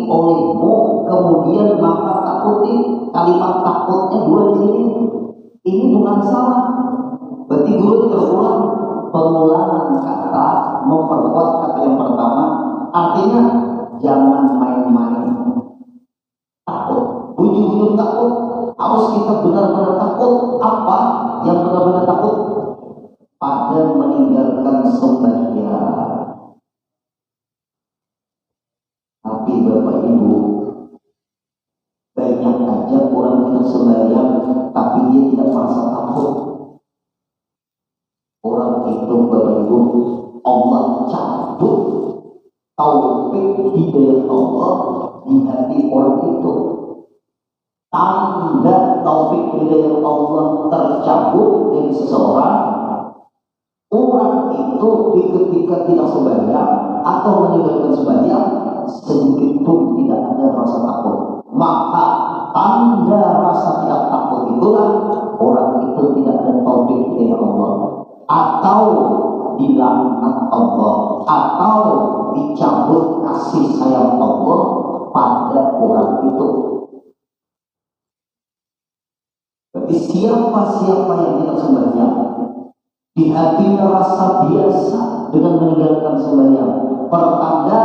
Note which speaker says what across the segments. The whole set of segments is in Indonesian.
Speaker 1: olehmu, kemudian maka takuti. Kalimat takutnya dua di sini. Ini bukan salah. Berarti guru terulang pengulangan kata, memperkuat kata yang pertama. Artinya jangan main-main takut. Ujung-ujung takut. Harus kita benar-benar takut. Apa yang benar-benar takut? Pada meninggalkan sembahyang. Tapi Bapak Ibu, banyak aja orang yang sembahyang tapi dia tidak merasa takut. Orang itu Bapak Ibu, Allah cabut taufik hidayah Allah di hati orang itu. Tanda taufik hidayah Allah tercabut dari seseorang, orang itu ketika tidak sembahyang atau meninggalkan sembahyang sedikit pun tidak ada rasa takut. Maka tanda rasa tidak takut itulah orang itu tidak ada taufik hidayah Allah, atau dilaknat Allah, atau dicabut kasih sayang Allah pada orang itu. Berarti siapa-siapa yang tidak sembahyang, di hatinya rasa biasa dengan meninggalkan sembahyang, pertanda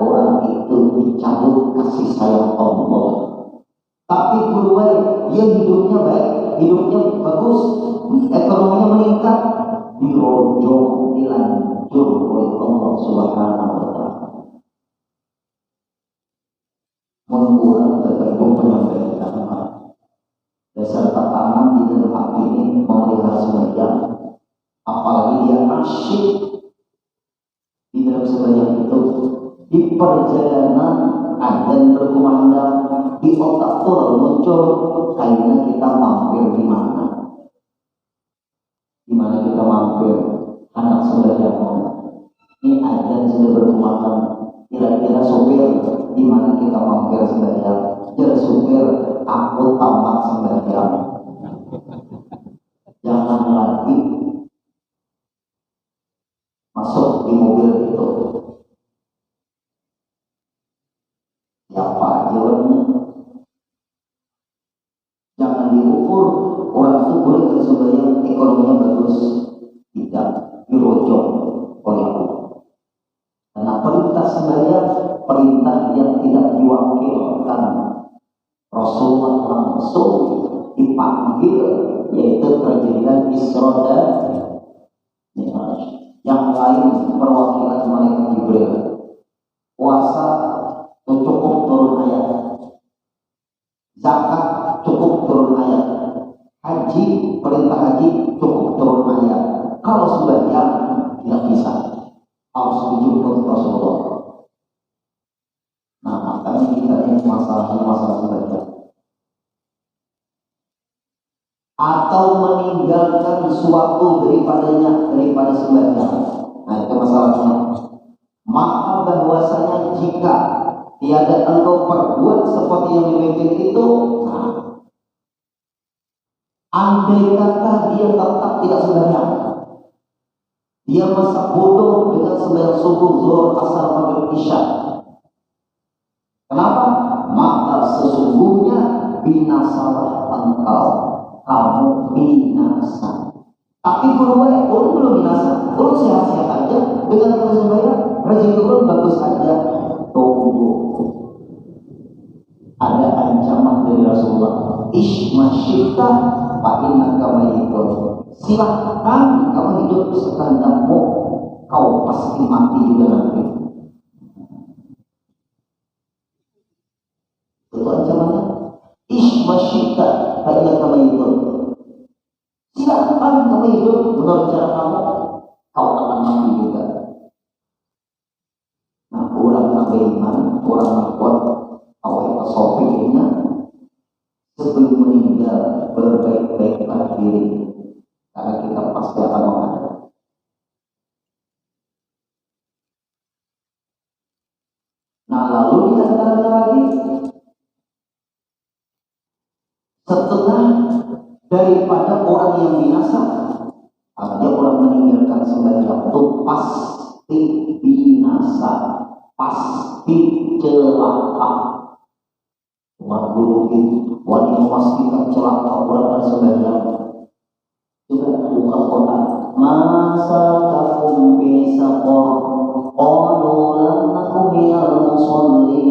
Speaker 1: orang itu dicabut kasih sayang Allah. Tapi guru baik, dia hidupnya baik, hidupnya bagus, ekonominya meningkat, dirojong, dilanjur oleh Allah Subhanahu wa Ta'ala. Mengurang tergantung penyampaian dasar tatanan di dalam hati ini memelihara sembahyang, apalagi dia asyik di dalam sembahyang itu. Di perjalanan adzan berkumandang, di otak tuh muncul kayaknya kita mampir di mana? Di mana kita mampir? Anak sembahyang. Ini adzan sudah berkumandang. Kira-kira sopir di mana kita mampir sembahyang? Jadi sopir, aku tampak sembahyang. Jangan lagi masuk di mobil itu. Siapa aja orangnya? Jangan diukur orang itu boleh bersembahyang ekonominya bagus, tidak dirojok oleh Allah. Karena perintah sembahyang perintah yang tidak diwakilkan. Rasulullah langsung dipanggil, yaitu terjadikan Isra dan Mi'raj. Yang lain perwakilan malaikat Jibril. Puasa cukup turun ayat, zakat cukup turun ayat, haji, perintah haji cukup turun ayat. Kalau sembahyang tidak bisa, harus dijemput Rasulullah. Nah, makanya kita ini masalah sembahyang atau meninggalkan suatu daripada sembahyang. Nah, itu masalahnya. Maka bahwasanya jika tiada engkau perbuat seperti yang demikian itu, nah, andai kata dia tetap tidak sembahyang, dia masa bodoh dengan sembahyang subuh, zuhur, asar, maghrib, isya. Kenapa? Maka sesungguhnya binasalah engkau, kamu binasa. Tapi guru baik, guru belum binasa, guru sehat-sehat aja dengan sembahyang, rezeki guru bagus aja. Tunggu, ada ancaman dari Rasulullah. Ishmasyita fa'inna kamayitun. Silahkan kamu hidup sekehendakmu, kau pasti mati juga nanti. Itu ancamannya. Ishmasyita fa'inna kamayitun. Silahkan kamu hidup menurut cara kamu, kau akan mati juga. Nah, orang beriman, orang kuat, awal sofinya sebelum meninggal berbaik-baiklah diri, karena kita pasti akan menghadap. Nah, lalu di antaranya lagi, setelah daripada orang yang binasa, artinya orang meninggalkan sembahyang itu pasti binasa, pasti celaka. Umat guru ini wani memastikan celaka orang sembahyang. Coba buka Quran. Masa takum bisa qalu lam nakum minal musallin.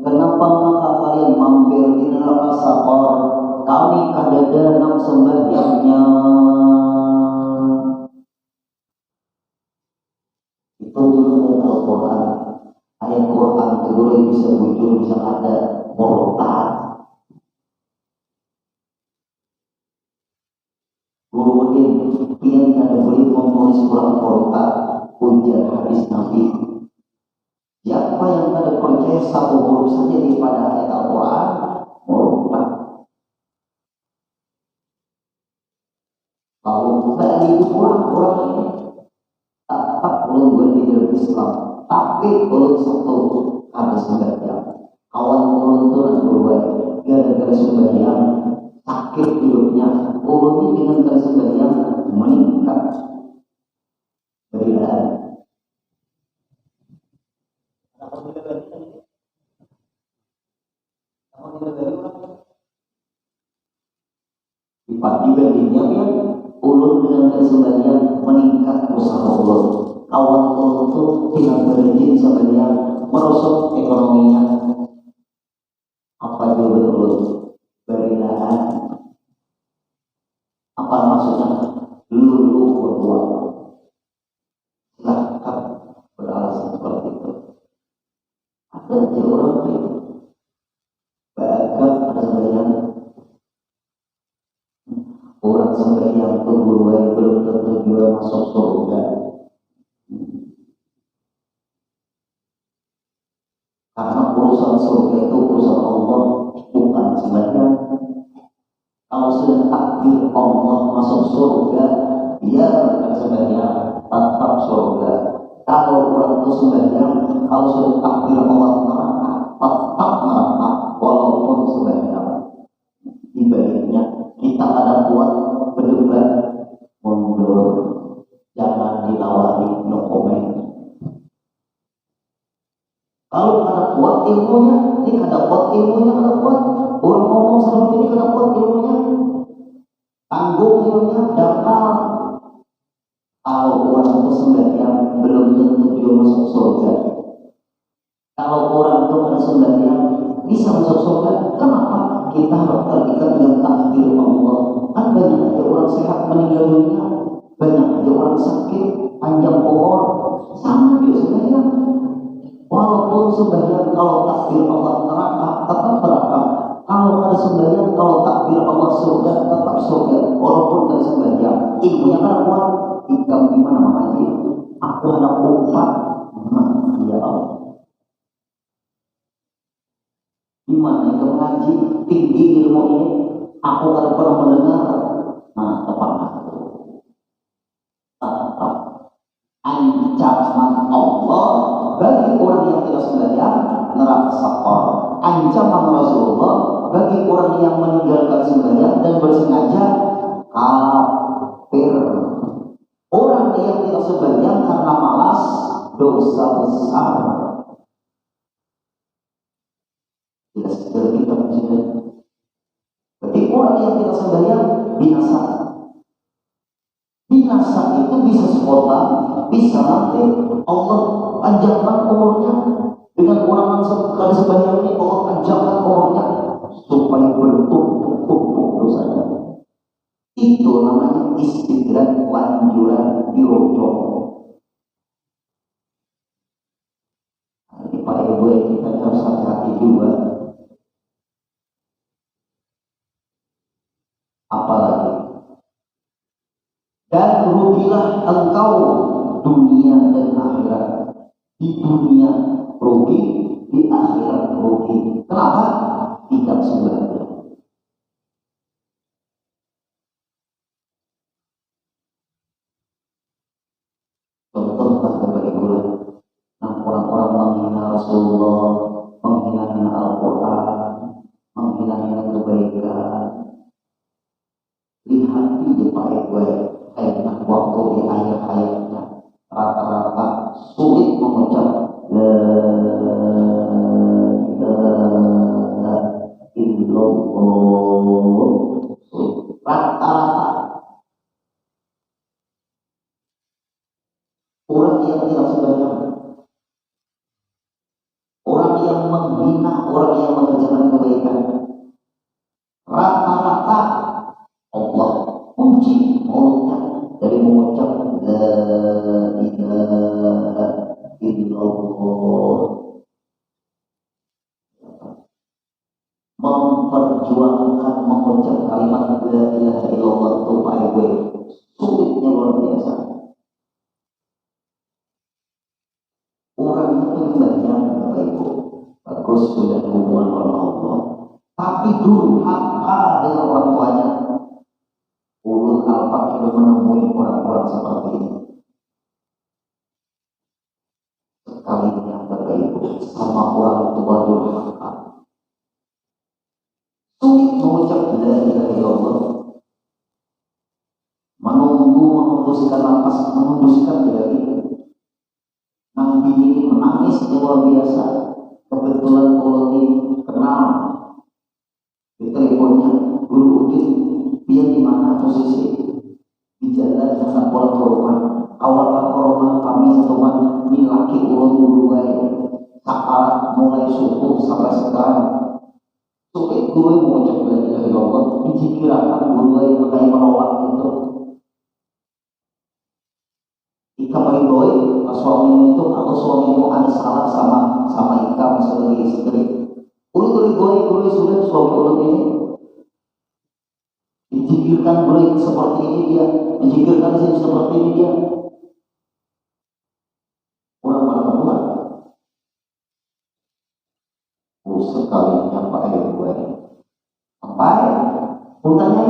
Speaker 1: Kenapa maka kalian mampir di neraka Saqar? Kami ada dalam sembahyangnya. Itu dulu Al-Quran. Ayat Quran itu dulu bisa muncul, bisa ada murtad. Guru ini tidak boleh menulis Quran murtad, ujian hadis Nabi. Siapa yang tidak percaya satu huruf saja daripada ayat Al-Quran, murtad. Kalau tadi itu orang ini tak belum berdiri Islam, tapi belum satu ada sembahyang. Kawan ulun itu dan berbuat gara-gara sembahyang sakit hidupnya. Ulun ini dengan gara sembahyang meningkat beridaan. Dibandingnya ya, ulun dengan gara sembahyang meningkat usaha ulun. Kawan ulun itu tidak berhenti sembahyang merosot ekonominya. Apa jawaban ulun? Beridaan. Apa maksudnya? Lulu berbuat. Silahkan beralasan seperti itu. Ada aja orang itu bagak ada sembahyang. Orang sembahyang itu belum tentu juga masuk surga. Karena urusan surga itu urusan Allah, bukan sembahyang. Kalau sudah takdir Allah masuk surga, dia bukan sembahyang, tetap surga. Kalau orang itu sembahyang, kalau sudah takdir Allah neraka, tetap neraka, walaupun sembahyang. Dibaliknya, kita ada kuat berdebat, mundur, jangan ditawari, no comment. Kalau ada kuat ilmunya, ini ada kuat ilmunya, ada kuat. Orang ngomong seperti ini ada kuat ilmunya, tanggung ilmunya, dapat. Kalau orang itu sembahyang belum tentu dia masuk surga. Kalau orang itu ada sembahyang bisa masuk surga, kenapa? Kita harus terikat dengan takdir Allah. Kan banyak aja orang sehat meninggal dunia, banyak aja orang sakit, panjang umur, sama dia sembahyang. Walaupun sembahyang kalau takdir Allah neraka, tetap neraka. Kalau ada sembahyang kalau takdir Allah surga, tetap surga. Walaupun ada sembahyang, ilmunya kan kuat. Ikam gimana mengaji? Aku ada umpat, ya Allah. Gimana itu mengaji tinggi ilmu ini? Aku tidak pernah mendengar. Nah, tepat. Ancaman Allah bagi orang yang tidak sembahyang neraka Saqar. Ancaman Rasulullah bagi orang yang meninggalkan sembahyang dan bersengaja kafir. Orang yang tidak sembahyang karena malas dosa besar. Tidak sedar kita menjadi. Jadi orang yang tidak sembahyang binasa. Binasa itu bisa spontan, bisa nanti Allah panjangkan umurnya dengan orang yang sekali sembahyang ini. Allah panjangkan umurnya supaya bertumpuk-tumpuk dosanya. Itu namanya istidrak, lanjuran dirojok. Ini Pak Ibu kita harus hati-hati juga. Apalagi dan rugilah engkau dunia dan akhirat. Di dunia rugi, di akhirat rugi. Kenapa? Tidak sembahyang. Contoh Bapak Ibu, nah orang-orang menghina Rasulullah, menghina Al-Quran, menghina kebaikan. Lihat di Pak Ibu, waktu di akhir hayatnya rata-rata sulit mengucap yang mengerjakan kebaikan. Rata-rata Allah kunci mulutnya dari mengucap la ilaha illallah, memperjuangkan mengucap kalimat la ilaha illallah itu baik sulitnya luar biasa. Orang itu banyak Bapak Ibu bagus sudah hubungan dengan Allah, tapi dulu hafal dengan orang tuanya. Ulul albab itu menemui orang-orang seperti ini. Sekalinya Bapak Ibu sama orang tua durhaka, sulit mengucap la ilaha illallah, menunggu menghembuskan nafas, menghembuskan lagi. Nabi ini menangis luar biasa. Kebetulan kalau dikenal di teleponnya Guru Udin, dia di mana posisi di jalan sampai pulang ke rumah. Awal ke rumah kami satu teman ini laki ulun dulu saat mulai subuh sampai sekarang. Sulit gue mengucap la ilaha illallah, dikirakan gue yang menolak itu. Ika baik-baik suami itu atau suamimu ada salah sama Ika sebagai istri. Ulun baik sudah suami ulun ini dipikirkan baik seperti ini dia, dipikirkan seperti ini dia. Orang mana sekalinya pakai baik. Sampai untanya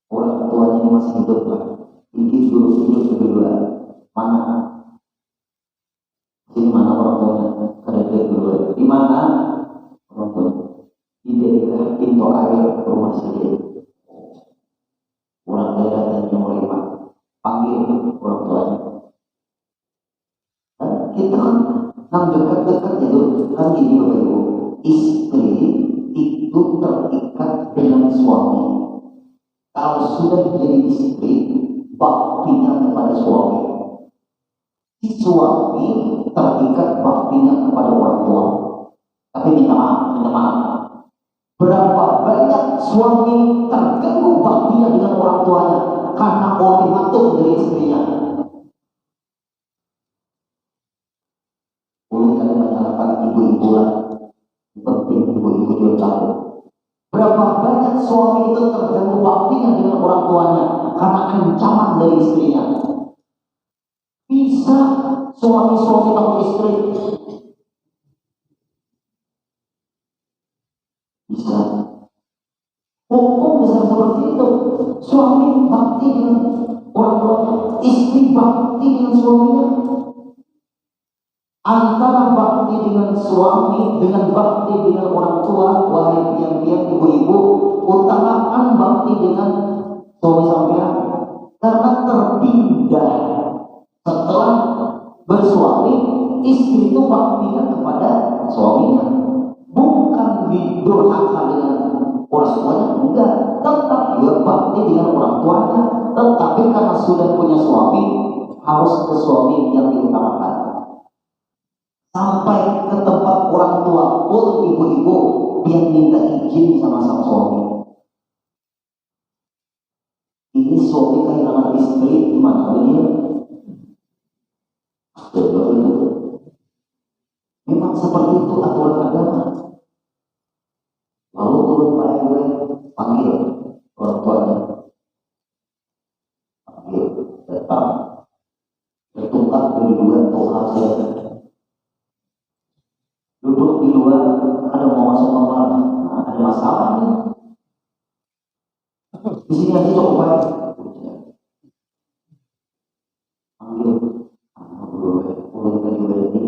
Speaker 1: orang tuanya ini masih hidup lah. Ini dulu kedua mana? Di mana orang tuanya? Kedua di mana orang tuanya? Di daerah pintu air rumah sakit. Orang daerah dan yang menerima panggil orang tuanya. Dan kita kan dekat-dekat itu kan gini Bapak Ibu, istri itu terikat dengan suami. Kalau sudah menjadi istri, baktinya kepada suami. Si suami terikat baktinya kepada orang tua. Tapi minta maaf. Berapa banyak suami terganggu baktinya dengan orang tuanya karena ultimatum dari istrinya. Ulun kali menyalahkan ibu-ibu lah. Penting ibu-ibu juga tahu. Berapa banyak suami itu terganggu baktinya dengan orang tuanya karena ancaman dari istrinya. Bisa suami-suami atau istri bisa hukum bisa seperti itu. Suami bakti dengan orang tuanya, istri bakti dengan suaminya. Antara bakti dengan suami dengan bakti dengan orang tua, wahai pian-pian ibu-ibu, utamakan bakti dengan suami sampean karena terpindah setelah bersuami. Istri itu baktinya kepada suaminya, bukan durhaka dengan orang tuanya, enggak, tetap juga bakti dengan orang tuanya, tetapi karena sudah punya suami harus ke suami yang diutamakan. Sampai ke tempat orang tua pun ibu-ibu yang minta izin sama sang suami. Ini suami kehilangan istri gimana dia? Memang seperti itu aturan agama. Lalu ulun panggil orang tuanya, panggil datang, bertungkap dari dua Tuhan saya. Duduk di luar, ada mau masuk kamar, ada masalah nih. Di sini aja cukup baik. Panggil, ulun tadi berarti.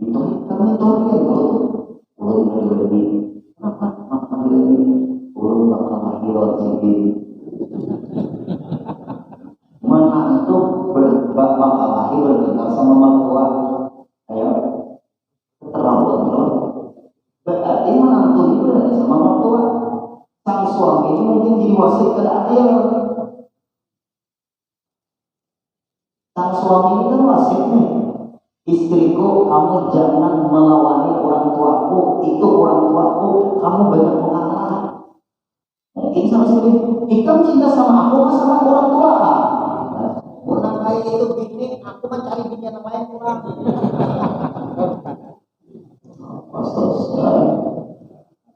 Speaker 1: Itu kami tahu dia kalau ulun tadi berarti. Kenapa panggil ini? Ulun bakal mahirot sih. Menantu bakal lahir berdengar sama mertua. Ayo. Berarti menantu itu berarti sama mertua. Sang suami ini mungkin jadi wasit ke adil. Sang suami ini kan wasit nih. Istri istriku, kamu jangan melawani orang tuaku, itu orang tuaku, kamu banyak mengalah. Mungkin sama sini, kamu cinta sama aku, sama orang tua.
Speaker 2: Orang kayak itu bini, aku mencari bini yang lain kurang.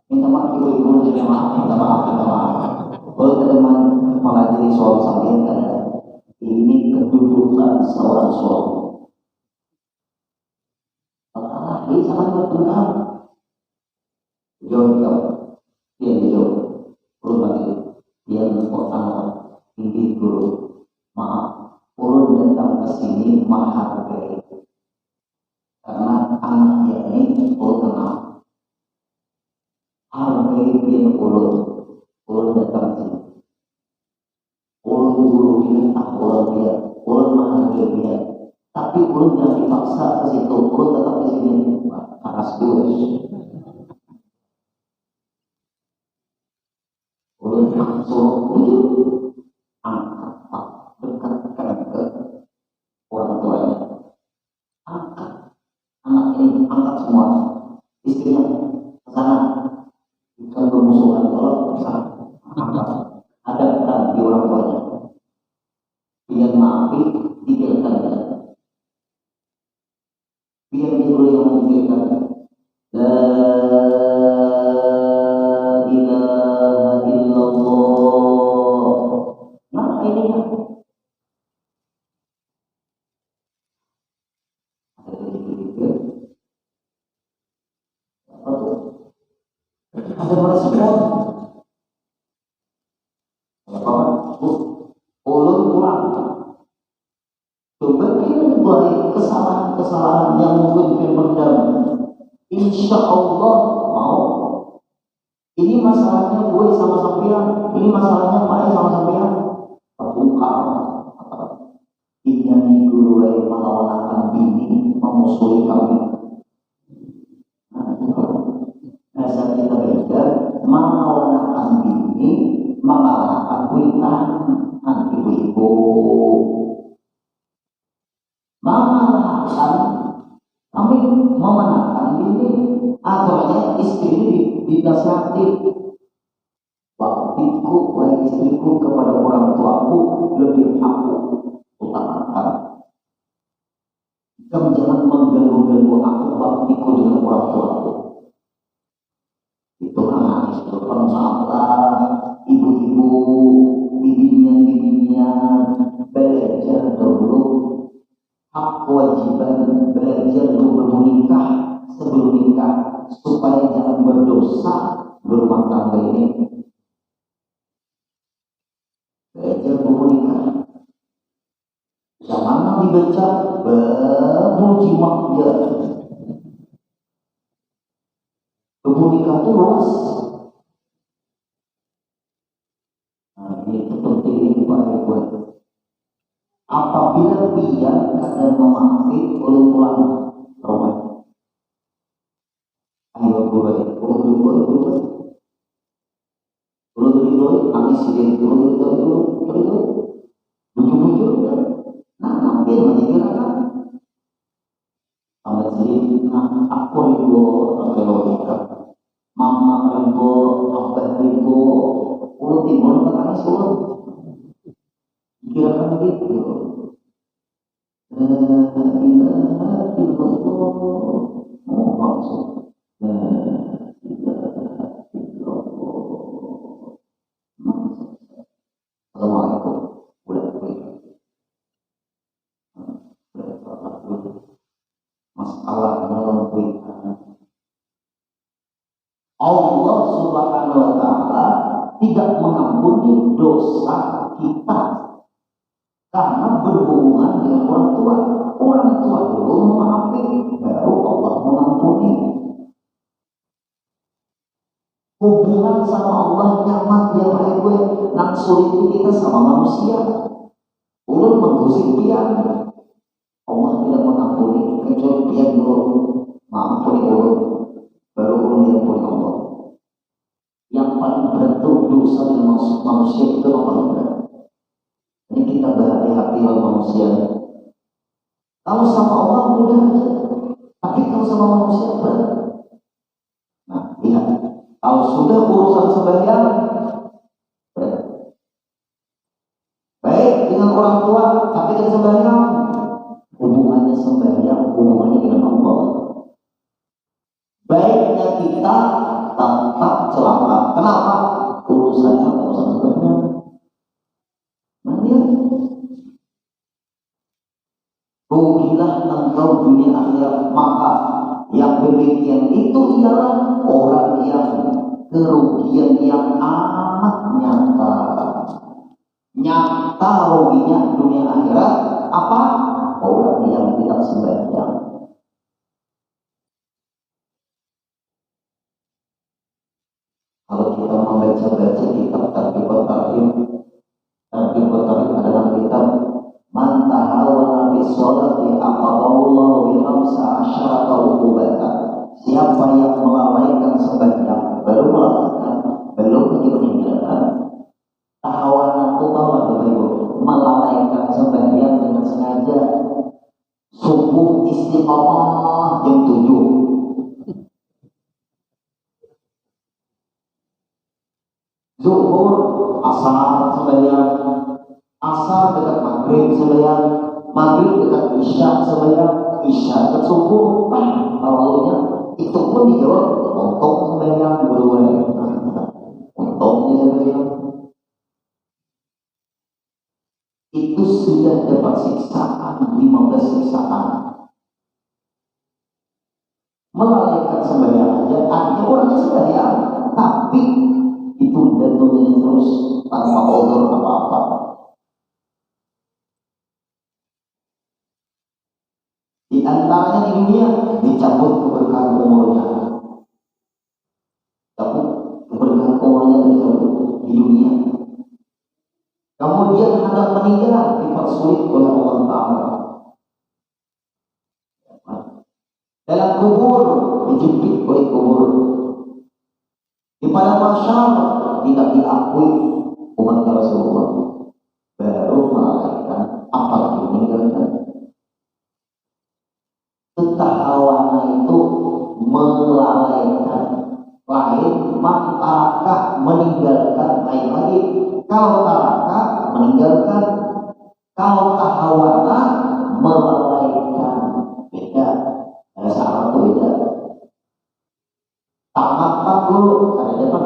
Speaker 1: Minta maaf ibu-ibu, minta maaf. Kalau teman mengajari suami sampean kan, ini kedudukan seorang suami. Ini sangat berguna. Jauh dia jauh, hormati, dia pertama tinggi guru, maaf, urun datang ke sini menghargai, karena anaknya ini tenang, hargai dia urun datang ke sini, urun guru dia, urun menghargai dia. Tapi urun jangan dipaksa ke situ, urun tetap di sini. Panas dulu. Urun langsung angkat, dekatkan ke orang tuanya. Angkat anak ini, angkat semua. Istrinya ke sana. Bukan bermusuhan, kalau ke sana. Angkat. Hadapkan di orang tuanya. Biar maafi, tinggalkan dia. Biar dia dulu yang memikirkan La ilaha illallah. Nah ini ya. Ada merespon. Ulun pulang. Coba kita baik kesalahan yang mungkin pendam. Insya Allah mau. Ini masalahnya gue sama sampean, ini masalahnya Pak sama sampean. Terbuka. Ini nih guru yang melawan bini memusuhi kami. Nah, saat kita belajar melawan bini, mengalahkan witan ibu-ibu. Mengalahkan kami memenangkan diri, akhirnya istri dinasihati. Baktiku wahai istriku kepada orang tuaku lebih aku utamakan. Kamu jangan mengganggu aku baktiku dengan orang tuaku. Itu anak istri maaflah ibu-ibu, bibinya belajar dulu. Hak kewajiban belajar dulu menikah sebelum nikah supaya jangan berdosa berumah tangga ini. Belajar dulu nikah. Jangan dibaca bermuji makja. Nikah itu luas. Nah, ini penting ini Pak Ibu. Apabila dia kadang memaafkan oleh pulang rumah, ayo boleh, nangis sendiri, bujur-bujur, nah nanti meninggalkan, sampai sini, nah aku itu logika, mama itu, abah itu, timbul nangis kira-kira begitu. La ilaha illallah. Oh, maksud la ilaha illallah. Assalamualaikum masalah melampaui Allah Subhanahu wa Ta'ala tidak mengampuni dosa kita karena berhubungan dengan orang tua. Orang tua dulu memaafkan, baru Allah mengampuni. Hubungan sama Allah nyaman ya baik gue. Nafsu itu kita sama manusia. Ulun menggusik dia. Allah tidak mengampuni kecuali dia dulu mengampuni ulun, baru ulun diampuni Allah. Yang paling berat itu dosa dengan manusia itu yang paling berat. Ini kita berhati-hati oleh manusia. Kalau sama Allah mudah aja, tapi kalau sama manusia berat. Nah, lihat, kalau sudah urusan sembahyang, berat. Baik dengan orang tua, tapi kan sembahyang, hubungannya sembahyang, hubungannya dengan Allah. Baiknya kita tetap celaka. Kenapa? Urusannya urusan sembahyang. Nah, lihat. Rugilah engkau dunia akhirat. Maka yang demikian itu ialah orang yang kerugian yang amat nyata. Nyata ruginya dunia akhirat apa? Orang yang tidak sembahyang. Kalau kita membaca-baca kitab Targhibut Tarhib, Targhibut Tarhib adalah kitab Man tahawana bi sholati aqarrallahu bi khamsa asyarata uqubatan. Siapa yang melalaikan sembahyang, belum lagi meninggalkan. Tahawana itu apa itu? Melalaikan sembahyang dengan sengaja. Subuh istiqamah jam 7. Zuhur, asar sembahyang. Asar dekat maghrib sembahyang, maghrib dekat isya sembahyang, isya dekat subuh. Awalnya itu pun dijawab untung sembahyang boleh, untungnya sembahyang. Itu sudah dapat siksaan 15 siksaan. Melalaikan sembahyang aja, artinya orangnya sembahyang, tapi itu datangnya terus tanpa odor apa-apa. Di antaranya di dunia dicabut keberkahan umurnya, cabut keberkahan umurnya dicabut di dunia. Kemudian hendak meninggal dipersulit oleh Allah Taala. Dalam kubur dijepit oleh kubur. Di padang mahsyar tidak diakui umat Rasulullah. Baru malaikat apalagi meninggalkan. Tahawana itu melalaikan, lain tarakah meninggalkan, lain lagi. Kalau tarakah meninggalkan, kalau tahawana melalaikan, beda. Ada salah itu beda. Tamat dulu ada dapat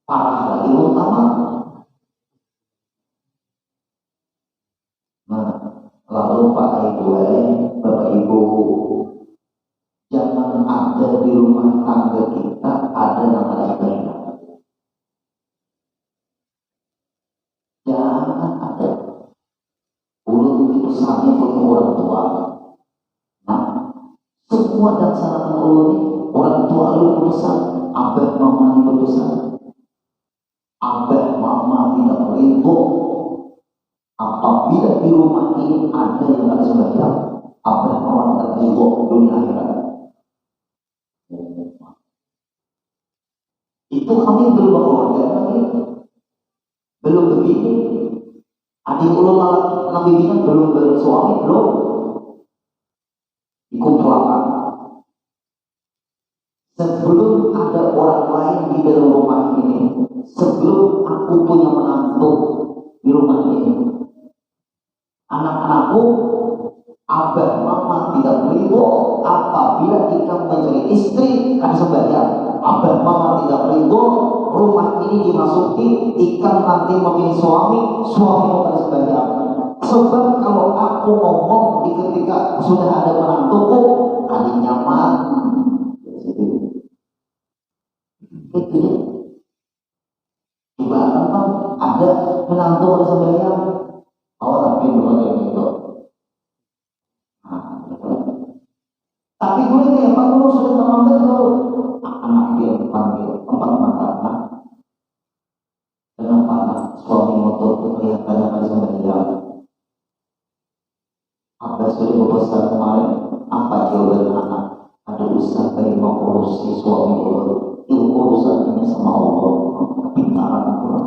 Speaker 1: parah lagi utama. Nah, lalu Pak Ibu, Bapak Ibu, jangan ada di rumah tangga kita ada yang lain-lain. Jangan ada. Mulut itu sama punya orang tua. Nah, semua dan syarat mulut ini orang tua lu berdosa, abah mama ini berdosa. Abah mama tidak ridho apabila di rumah ini ada yang tidak sembahyang. Abah mama tidak ridho dunia akhirat. Itu kami belum berkeluarga lagi, belum berbini, adik ulun nabi bini belum bersuami, belum ikut pelakon. Sebelum ada orang lain di dalam rumah ini, sebelum aku punya menantu di rumah ini, anak-anakku, abah mama tidak ridho apabila kita mencari istri kan sembahyang. Abah mama tidak ridho rumah ini dimasuki ikan nanti memilih suami bukan sembahyang. Sebab kalau aku ngomong di ketika sudah ada menantuku, ada nyaman. Itu ya. Coba apa? Ada menantu ada sembahyang. Oh tapi belum ada gitu. Tapi gue kayak Pak Guru sudah terlambat kalau anak dia panggil 4 mata anak. Kenapa anak suami motor itu kelihatannya pada sembahyang? Apa sudah berbesar kemarin? Apa jawaban anak? Ada usaha dari mengurus si suami itu urusannya sama Allah. Kepintaran Allah.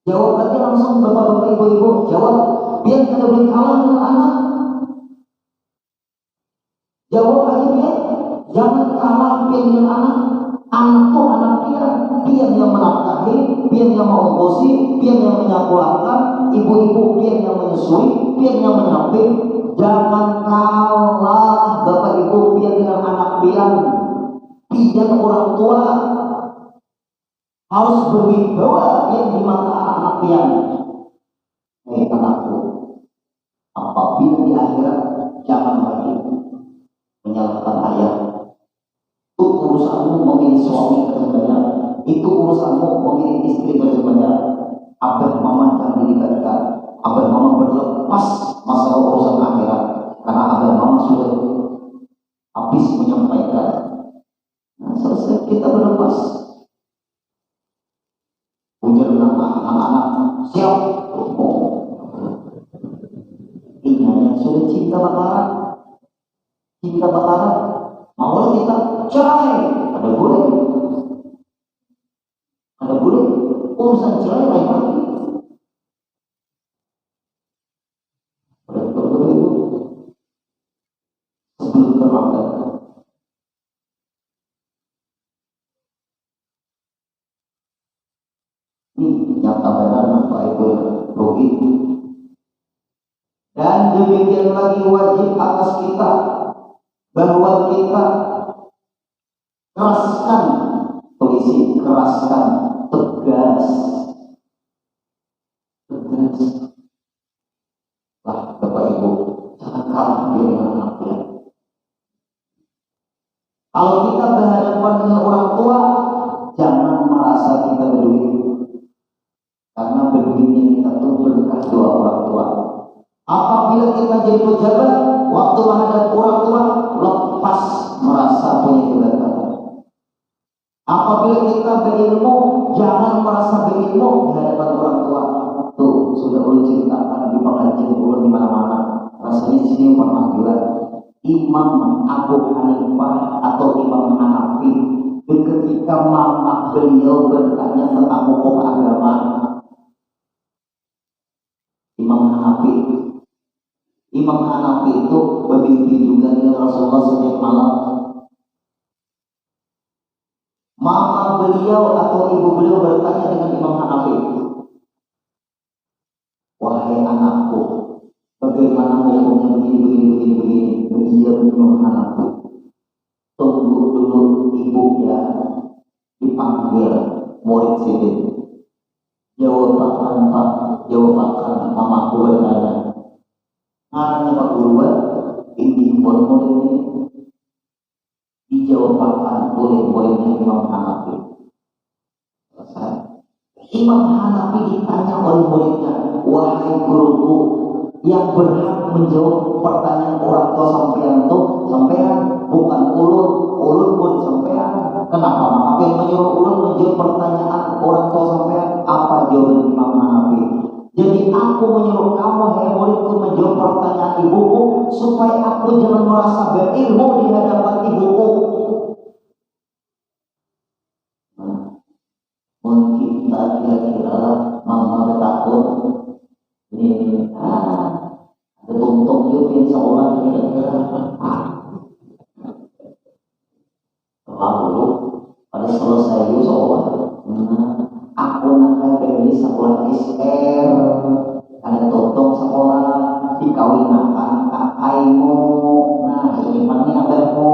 Speaker 1: Jawabannya ibu-ibu jawab, biar kada boleh kalah dengan anak. Jawab aja biar, jangan kalah biar dengan anak. Anak tuh anak biar yang menafkahi, biar yang mengongkosi, biar yang menyakolahkan, ibu-ibu biar yang menyusui, biar yang menyamping. Jangan kalah bapak ibu biar dengan anak pian orang tua. Harus berwibawa yang di mata anak pian. Anakku, apabila di akhirat jangan lagi menyalahkan ayah. Itu urusanmu memilih suami kesebenarnya. Itu urusanmu memilih istri kesebenarnya. Abah mama jangan dilibatkan. Abah mama berlepas masalah urusan akhirat. Karena abah mama sudah habis menyampaikan. Nah, selesai kita berlepas. Ujar anak-anak siap. Ini hanya sudah cinta bakaran. Cinta bakaran. Mau kita cerai. Ada boleh. Ada boleh. Urusan cerai lain lagi. Sebelum terlambat. Ini nyata benar Bapak Ibu rugi. Dan demikian lagi wajib atas kita bahwa kita keraskan polisi, keraskan tegas lah Bapak Ibu, jangan kalah dengan anaknya. Kalau kita berhadapan dengan orang tua, jangan merasa kita berduit, karena berduitnya kita tuh berkah doa orang tua. Apabila kita jadi pejabat, waktu menghadap orang tua, lepas merasa punya jabatan. Apabila kita berilmu, jangan merasa berilmu di hadapan orang tua. Tuh, sudah ulun ceritakan di pengajian ulun di mana-mana. Rasanya sini pernah juga Imam Abu Hanifah atau Imam Hanafi, ketika mama beliau bertanya tentang hukum agama, Imam Hanafi itu bermimpi juga dengan Rasulullah setiap malam. Mama beliau atau ibu beliau bertanya dengan Imam Hanafi, wahai anakku, bagaimana hukumnya begini. Dia Imam Hanafi, tunggu dulu ibu ya dipanggil murid sidin. Jawaban mamaku bertanya, ngaranya Pak Guru, ini murid ini dijawabkan oleh muridnya Imam Hanafi. Selesai. Imam Hanafi ditanya oleh muridnya, wahai guruku, yang berhak menjawab pertanyaan orang tua sampean tuh sampean, bukan ulun pun sampean. Kenapa Hanafi menyuruh ulun menjawab pertanyaan orang tua sampean? Apa jawaban Imam Hanafi? Jadi aku menyuruh kamu, hai muridku, menjawab pertanyaan ibuku supaya aku jangan merasa berilmu di hadapan ibuku. Mungkin kita kira-kira mama takut ini ada tuntung juga insya Allah kira-kira. Lalu pada selesai itu seolah aku nak beli sekolah SR, ada totong sekolah dikawinakan kakaimu, nah ini mana abahmu.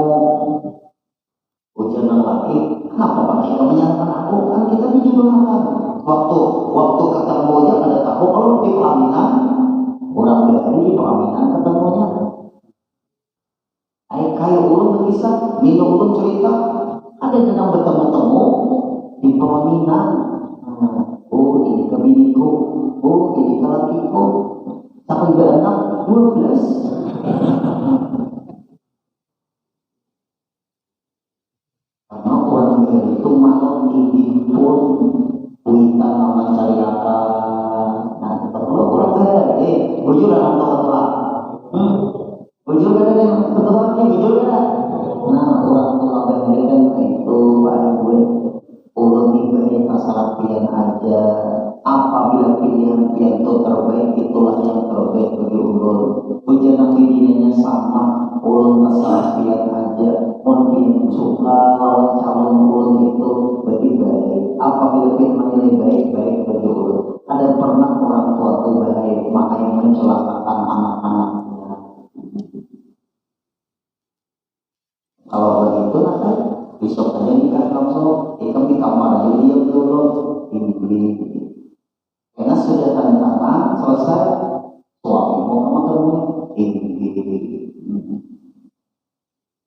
Speaker 1: Ujian lagi, kenapa pakai menyatakan aku, kan kita dijumlakan. Waktu ketemu aja pada tahu kalau di pelaminan, orang beri di pelaminan ketemunya. Kayak ulun berkisah, minum ulun cerita, ada yang bertemu-temu di pelaminan. Oh ini ke biniku, oh ini ke lakiku, sampai ke anak 12. Karena orang itu malam ini pun kita mencari apa? Nah kita orang bujur dalam tua-tua, bujur kan ada yang ketuanya bujur kan? Nah orang tua berikan itu pada gue. Ulun diberi masalah pilihan aja. Apabila pilihan itu terbaik baik itulah yang terbaik bagi ulun. Ujian pilihannya sama, ulun kesakian aja, mungkin suka lawan calon ulun itu berarti baik. Apabila dia menilai baik-baik bagi ulun. Ada pernah orang tua itu baik, maka yang mencelakakan anak-anaknya. Kalau begitu nanti besok aja nikah kamu, ikam di kamar aja diam dulu, ini. Karena sudah tanda tangan selesai, suamimu kamu temui, ini.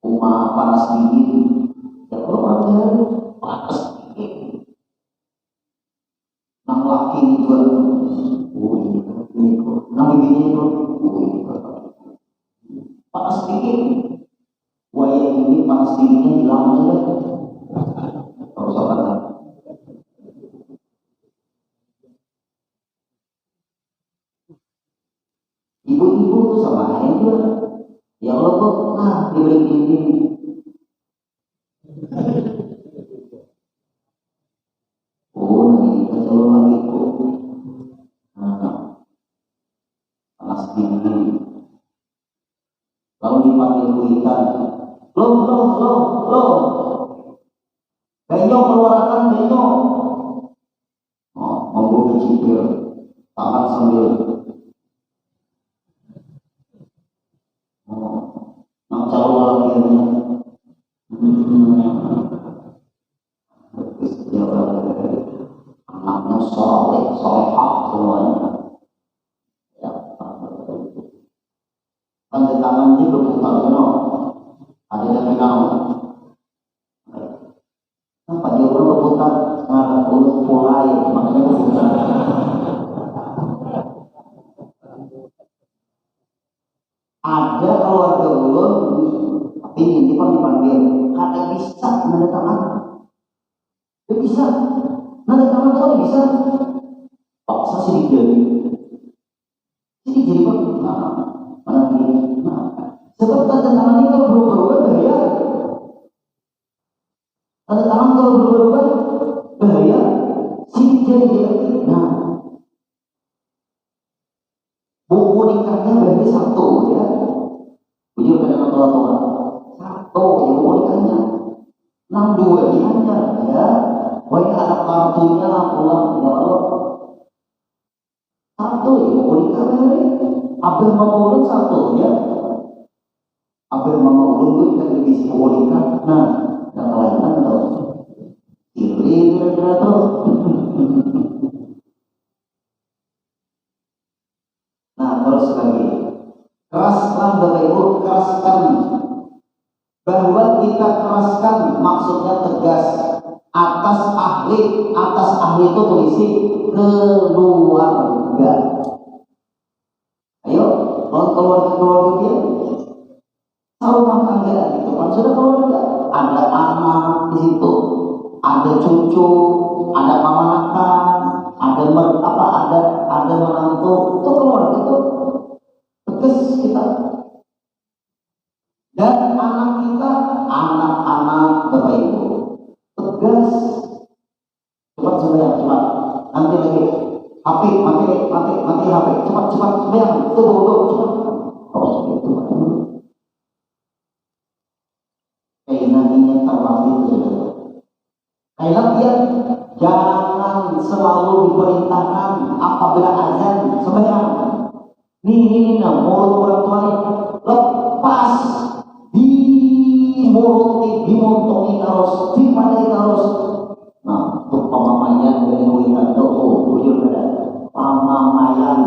Speaker 1: Rumah panas dingin, ya kalau orang panas dingin. Nang laki juga, ini kok, nang bini itu, panas dingin. Wayang ini panas dinginnya hilang sudah. Harus apa tak? Ibu-ibu tuh sama ayah juga. Ya Allah kok, diberi ini. Nanti kita coba lagi kok. Panas dingin. Lalu dipanggil kuitan. Loh. Benyok keluarkan benyok. Membuka cipir. Tangan sambil. Nang calon lagi. Anaknya solehah semuanya. Ya, tanda tangan dia berputar, ada yang kenal. Apa dia berputar? Ngarang urut mulai, makanya berputar. Ada keluarga ulun, tapi ini kan dipanggil, kada bisa nanda tangan. Dia bisa, nanda tangan tuh bisa. Paksa sidik jadi pak, mana ini? Sebab tanda tangan ini kalau berubah-ubah bahaya. Tanda tangan kalau berubah-ubah bahaya. Sidik jadi. Buku nikahnya berarti satu ya. Bujur pada tua-tua. Satu ya buku nikahnya. 62 nikahnya ya. Wah ada kartunya pulang ya Allah. Satu ya buku nikahnya. Abel mama ulun satu ya. Abel mama ulun tuh ikan lebih buku nikah. Yang lain kan tuh. Kiri kira-kira tuh. Terus lagi, keraskan Bapak Ibu, keraskan. Bahwa kita keraskan maksudnya tegas. Atas ahli itu berisi keluarga. Ayo, keluarga dia. Rumah tangga itu kan sudah keluarga. Ada anak di situ, ada cucu, ada pamanakan, ada menantu. Itu keluarga itu. Tegas kita. Dan anak kita, anak-anak Bapak Ibu. Tegas. Cepat sembahyang, cepat. Nanti lagi. HP, mati HP. Cepat sembahyang. Tuh, cepat. Oh, itu. Keinginannya terlatih itu. Kayak dia jangan selalu diperintahkan apabila azan sembahyang. Nih, mulut orang tua lepas dimotongin terus, dipadai terus. Untuk pamamayan dari nulisan doa, bujur pada pamamayan,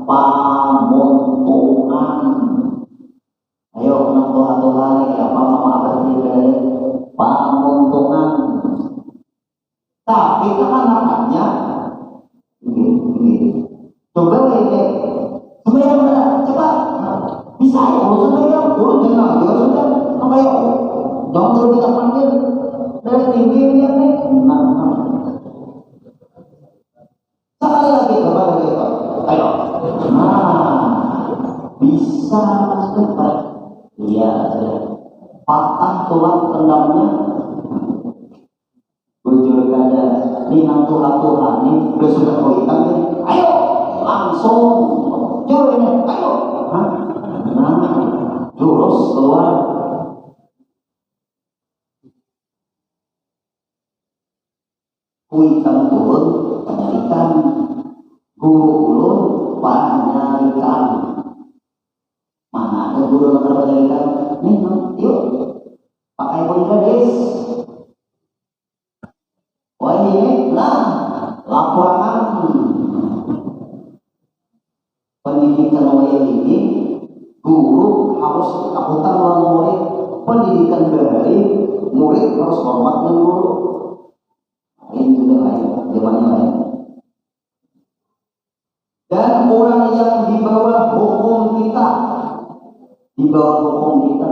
Speaker 1: pamontongan. Ayo, nang Tuhan ya, pamamayan dari pamontongan. Tapi anak-anaknya, ini, coba ini. Sembahyang mana? Cepat. Bisa ya, sembahyang. Jangan dia sudah. Apa ya? Jangan terlalu kita panggil dari tinggi lihat nih. Sekali lagi kepada kita. Ayo. Bisa cepat. Iya, patah tulang tendangnya. Bujur kada. Ini nang Tuhan nih. Sudah kau hitam nih. Ayo. langsung jurus ini, ayo. Hah? Nah, jurus keluar. Kuitan turun penyalikan, guru ulun penyalikan. Mana ada guru yang penyalikan? Nih, yuk pakai pun gadis. Wah ini lah laporan pendidikan wayang ini, guru harus kabutan lawan murid. Pendidikan dari murid harus hormat dengan guru. Ini juga lain, jawabannya lain. Dan orang yang di bawah hukum kita,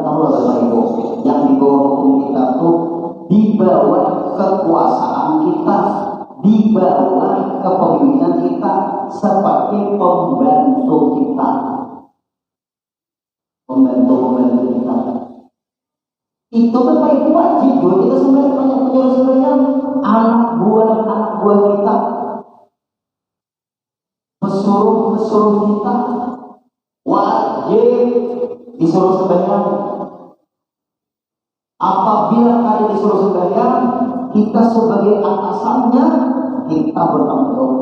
Speaker 1: tahu lah Bapak Ibu, yang di bawah hukum kita tuh di bawah kekuasaan kita, di bawah kepemimpinan kita, sebagai pembantu kita, pembantu kita. Itu Bapak Ibu wajib juga kita sebenarnya banyak menyuruh anak buah kita, pesuruh kita wajib disuruh sembahyang. Apabila kalian disuruh sembahyang, kita sebagai atasannya kita bertanggung jawab.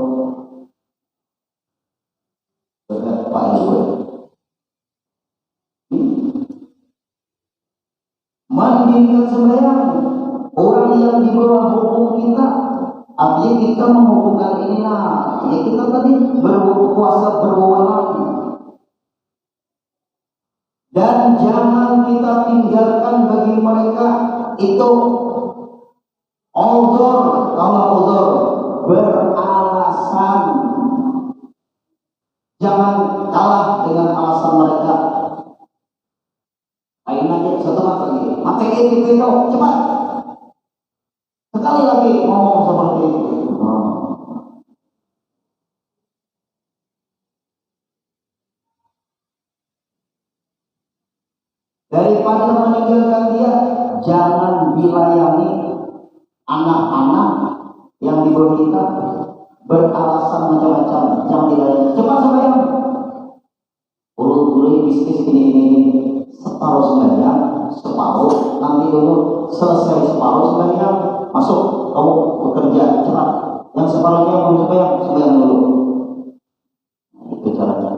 Speaker 1: Benar Pak Ibu. Mendirikan sembahyang orang yang di bawah hukum kita, artinya kita menghukumkan inilah, ya kita tadi berkuasa berwenang. Dan jangan kita tinggalkan bagi mereka itu uzur, kalau uzur beralasan. Jangan kalah dengan alasan mereka. Ayo aja satu lagi, materi itu cepat. Sekali lagi ngomong seperti itu. Daripada meninggalkan dia, jangan dilayani anak-anak yang di bawah kita beralasan macam-macam. Jangan dilayani. Cepat sembahyang. Ulun bisnis ini separuh sembahyang, separuh nanti dulu selesai separuh sembahyang, masuk kamu bekerja cepat. Yang separuhnya belum sembahyang dulu. Itu caranya.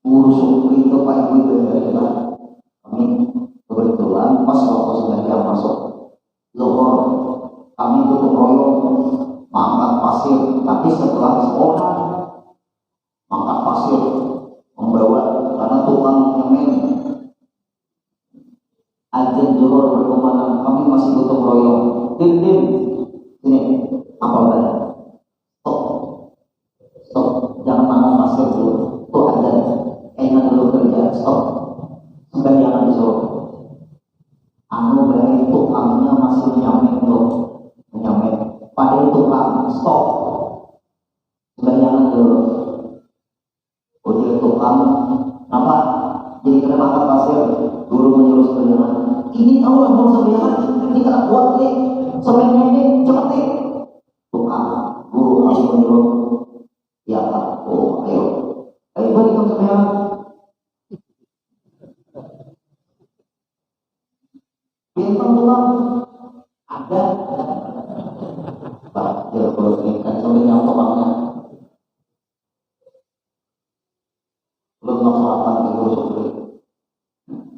Speaker 1: Urus itu Pak Ibu adalah kami kebetulan pas waktu sembahyang masuk Zuhur, kami gotong royong mangkat pasir, tapi setelah sekolah mangkat pasir membawa karena tukang nyemen ajen Zuhur berkumandang, kami masih gotong royong. Dim sini apa badan stop jangan mangkat pasir dulu tuh aja. Ingat dulu kerja, stop. Sembahyang disuruh. Anu dari tukangnya masih menyamet. Pada tukang, stop. Sembahyang dulu. Ujian tukang, apa? Jadi kena makan pasir. Guru menyuruh sembahyang. Ini tahu lah mau sembahyang. Ini kena buat nih. Sembahyang ini cepet nih. Tukang, guru masih menyuruh. Ya Pak, oh ayo. Ayo balik sembahyang. Bintang tulang ada, Pak. Ya kalau ikan sampai yang topangnya, belum masalahkan itu sopir.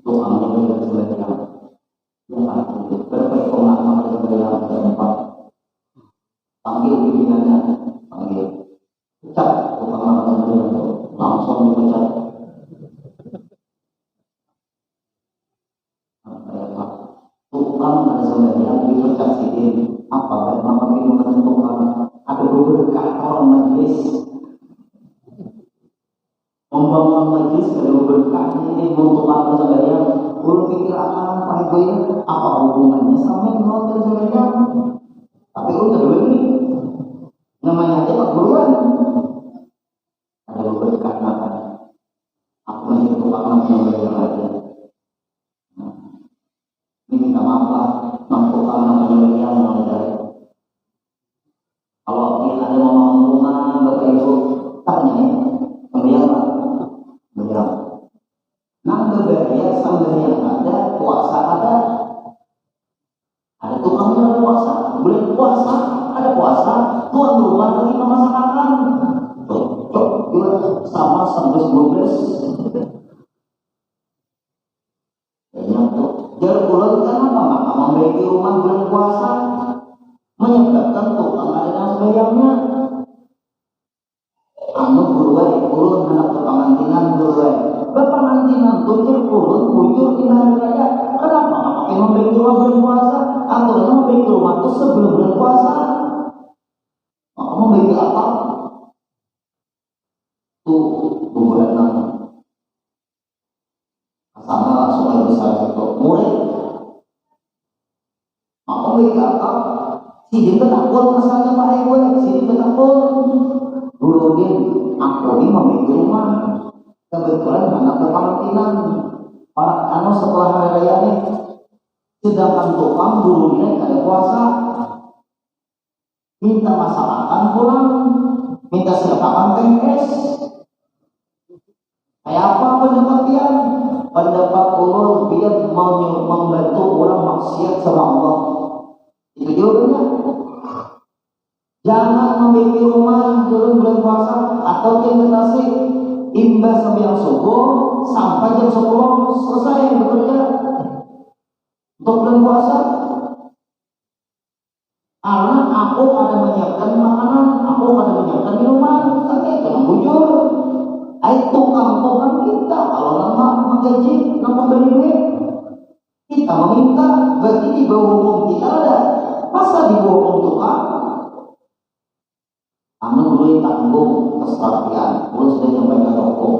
Speaker 1: Tukangnya dengan sembahyang. Ya Pak, berapa pengalaman sembahyang keempat. Panggil pimpinannya, panggil. Pecat tukang sembahyang itu langsung dipecat. Tukang ada sembahyang dipecat sidin. Apa kan mama minuman tukang ada berkah orang majelis membangun majelis ada berkah ini untuk tukang sembahyang. Guru pikir apa Ibu ini apa hubungannya sama yang nonton sembahyang? Tapi udah dulu ini namanya aja Pak Guruan ada berkah makan. Aku masih tukang sembahyang aja. Ini minta maaf lah, mampu karena penyelidikan mulai dari kalau kita ada mau rumah sama sampai 12. Jar ulun kan apa? Maka memiliki rumah bulan puasa menyebabkan tukang ada yang sembahyangnya. Anu buruai, ulun anak kepangantinan buruai. Kepangantinan tujuh ulun bujur di hari raya. Kenapa? Pakai memiliki rumah bulan puasa. Aturannya memiliki rumah itu sebelum bulan puasa. Maka memiliki apa? Tuh buburan nama. Sama sungai besar itu murid. Maka memiliki apa? Sini betakun asalnya Pak Ewe. Sini betakun. Gurudin, aku ini memiliki rumah. Kebetulan anak kepangantinan. Para anu setelah hari raya ini. Sedangkan tukang gurudin ada puasa. Minta masakan pulang. Minta siapkan pengkes. Kayak apa pendapat dia? Pendapat ulun biar membantu orang maksiat sama Allah. Itu jawabannya. Jangan memiliki rumah dalam bulan puasa atau yang nasi imbas sampai yang subuh sampai jam 10 selesai bekerja untuk bulan puasa. Karena aku ada menyiapkan makanan, aku ada menyiapkan minuman, tapi itu bujur. Itu tukang kita kalau nama menggaji, nama beri duit, kita meminta, berarti di bawah hukum kita ada. Masa di bawah hukum tukang? Anu dulu tanggung keserapian, terus sudah nyampe ke hukum.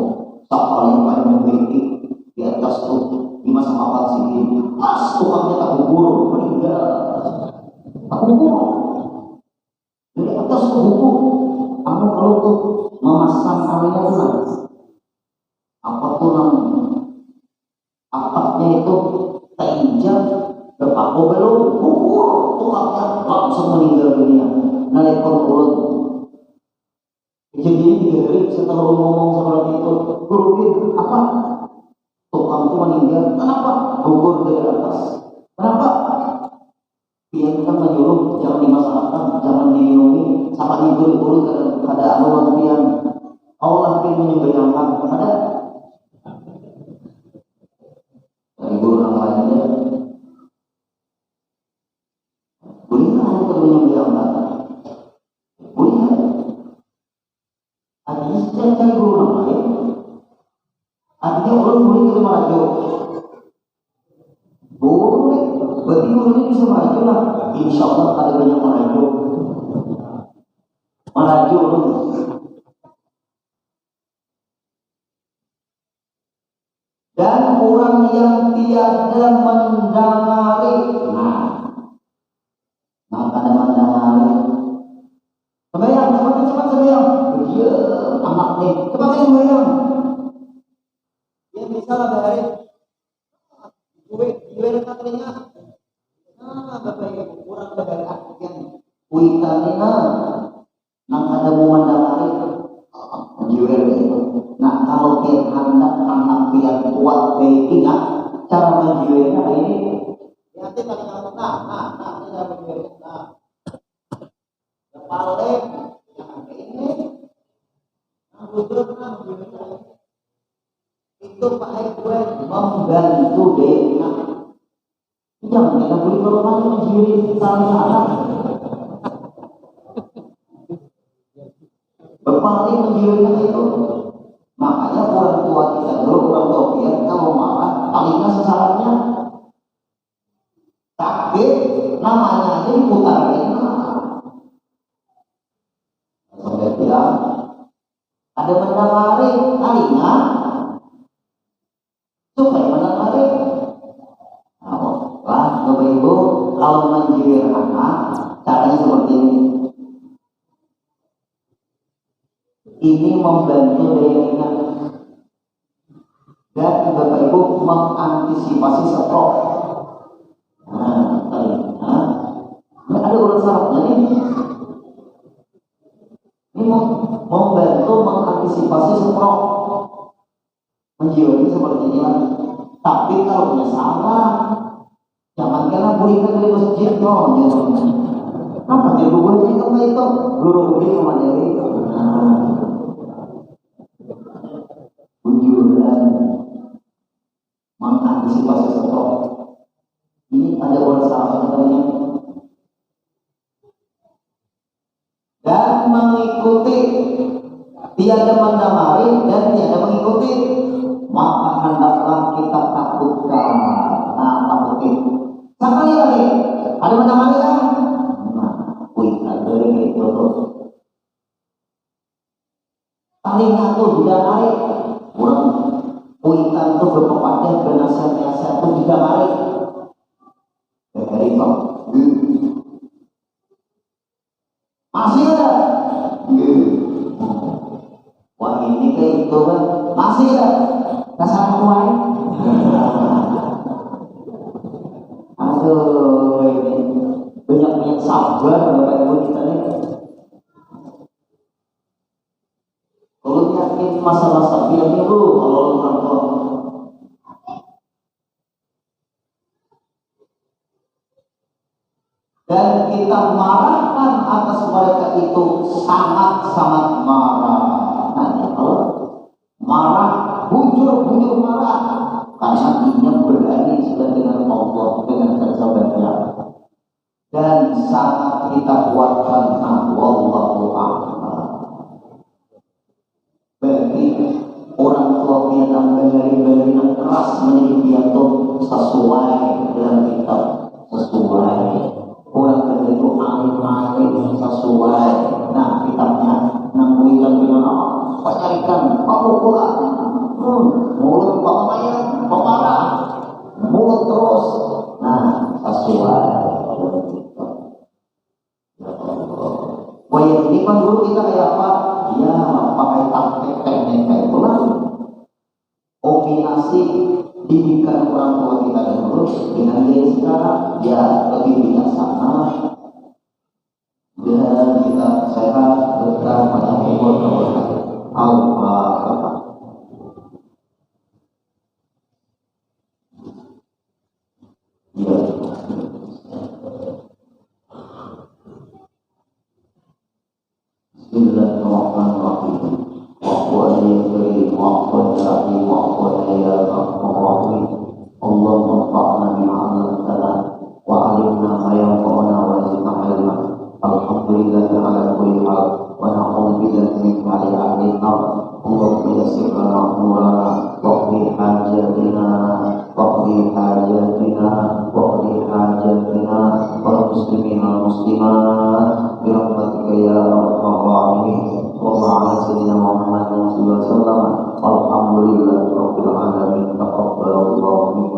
Speaker 1: Sekali yang memiliki di atas tuh 5 sama 4 sini, pas tukangnya tak gugur, meninggal. Tak gugur. Dari atas tuh gugur. Anu kalau tuh memasang anunya tuh apa tuh namanya? Apatnya itu terinjak berpaku belum gugur, tukangnya langsung meninggal dunia. Nelpon ulun. Jadi digerik setelah ngomong seperti itu, Gurudin apa? Tukangku meninggal. Kenapa? Gugur dari atas. Kenapa? Dia kan menyuruh jangan dimasalahkan, jangan diminumi, sama diburu-buru ada anuan pian. Allah pun menyembelihkan ada. Dari guru yang lainnya, boleh ada menyembelihkan. Boleh. Artinya setiap kali guru yang lain, artinya orang boleh ke maju. Boleh, berarti guru ini bisa maju lah. Insya Allah ada banyak maju. Maju. Dan orang yang tiada mendengari, nah ada mendengari. Sembahyang, cepat sembahyang. Dia anak nih, cepat sembahyang. Dia bisa lah dari gue katanya. Bapak ibu kurang dari akhirnya. Kuitannya, nang ada memandangari jiwa itu. Nah kalau dia hendak anak biar kuat ingat cara menjiwanya ini. Nanti pakai nama ini cara menjiwanya. Paling yang ini itu pakai gue membantu dia. Jangan kita boleh berlalu menjadi saling anak. Berpaling menjadikan itu. Makanya orang tua kita dulu orang tua biar kalau marah palingnya sesalahnya sakit namanya aja diputarin. Sampai bilang ada mendapari palingnya supaya mendapari. Lah, Bapak Ibu, kalau menjiwir anak, caranya seperti ini. Ini membantu daya ingat. Dan Bapak Ibu mengantisipasi stroke. Ada urut sarafnya nih. Ini membantu mengantisipasi stroke. Menjiwir seperti ini. Tapi kalau punya salah, jangan kena berikan dari masjid dong, ya. Apa jadi gue ini kamu itu guru ini kemana itu? bulan mengantisipasi stroke. Ini ada orang salah satunya. Dan mengikuti, tiada mendamai dan tiada mengikuti, maka hendaklah kita takutkan. Nah, takutin. Sekali lagi, ada mendamai kan? Nah, ada itu terus. Talinya tuh didamai, orang kuitan tuh berpepadan bernasihat-nasihat tuh didamai. Dari itu, masih ada. Wah ini kayak itu kan masih ada. Kasar kuai. Aduh, ini banyak sabar Bapak Ibu kita nih. Kalau yakin masalah sabar itu kalau orang tua. Dan kita marahkan atas mereka itu sangat-sangat marah. Nah, kalau marah, bujur marah, karena dia berani sudah dengan Allah, dengan kesabarannya. Dan sangat kita kuatkan wallahu a'lam. Bagi orang tua kita beri yang keras menjadi piatu sesuai dengan kitab, sesuai. Orang kerja itu alim sesuai. Nah, kitabnya nangguikan dengan apa? Pacarikan, pamukulan, mulut pemain, pemarah, mulut terus. Nah, sesuai. Wah, ini kan dulu kita kayak apa? Ya, pakai taktik teknik kayak itu lah. Kombinasi didikan orang tua kita dulu dengan dia sekarang, ya lebih bijaksana. Dan kita sehat, berkah, pada umur, Allah.